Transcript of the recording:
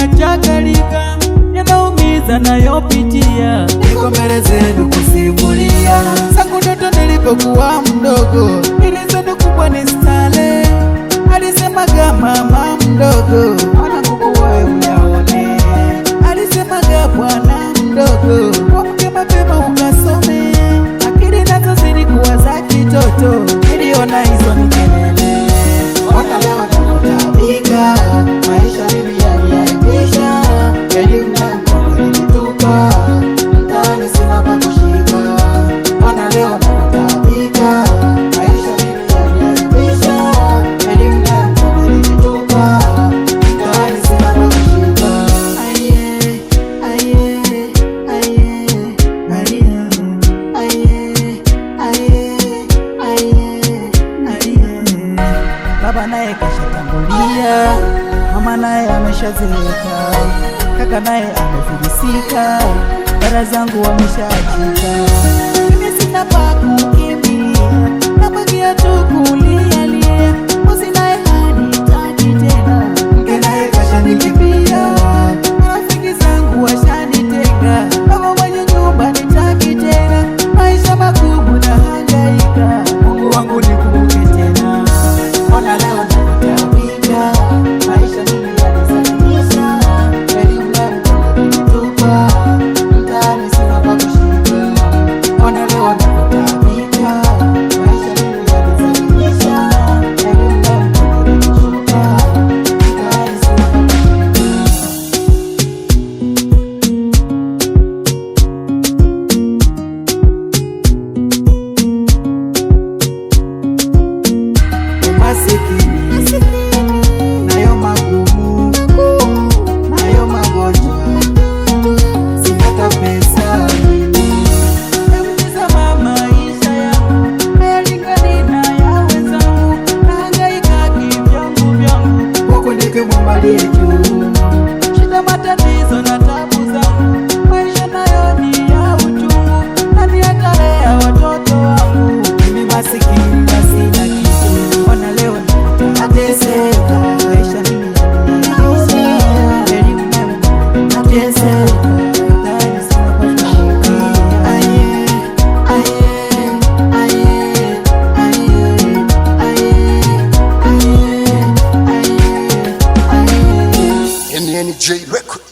nimechakalika, yanaumiza nayopitia, niko mbele zenu kusimulia zangu ndoto nilipokuwa mdogo. Nilizani kubwa ni stale, alisemaga mama mdogo, mwanangu wewe uyaone. Alisemaga bwana mdogo, amka mapema ukasome, akili nazo zilikuwa za kitoto. Niliona hizo ni kelele, ona leo nakutabika, maisha mimi yaliaibisha, elimu na mkono nilitupa, mtaani sina pa kushika. Ona leo nakutabika, maisha mimi yaliaibisha, elimu na mkono nilitupa, mtaani sina pa kushika. Aye, aye, aye, aye, aye, aye, aye. Baba naye kashatangulia, mama naye ameshazeeka, kaka naye amefilisika, dada zangu wameshaachika. Mimi sina pa kukimbilia, nabakia tu kulialia. Bosi naye hanitaki tena, mke naye kashanikimbia, marafiki zangu washanitenga, baba mwenye nyumba nitaki tena, maisha magumu na hangaika, Mungu wangu nikumbuke tena. Ona leo nakutabika, maisha mimi yalisalimisha, elimu na mkono nilitupa, mtaani sina pa kushika. Ona leo nakutabika, maisha mimi yalisalimisha, elimu na mkono nilitupa, mtaani sina pa kushika. Umasikini nayo magumu, nayo magonjwa, sina pesa. Namtizama maisha yangu, hayalingani na ya wenzangu, nahangaika kivyangu vyangu, huku nikimwangalia juu, shida matatizo na tabu zangu, maisha nayo ni ya uchungu, nani atalea watoto wangu? Mimi masikini na sina kitu, ona leo nateseka, maisha mimi yanaisha, elimu yangu nateseka, mtaani sina pa kushika. Aye, aye, aye, aye, aye, aye, aye, aye. NNJ Record.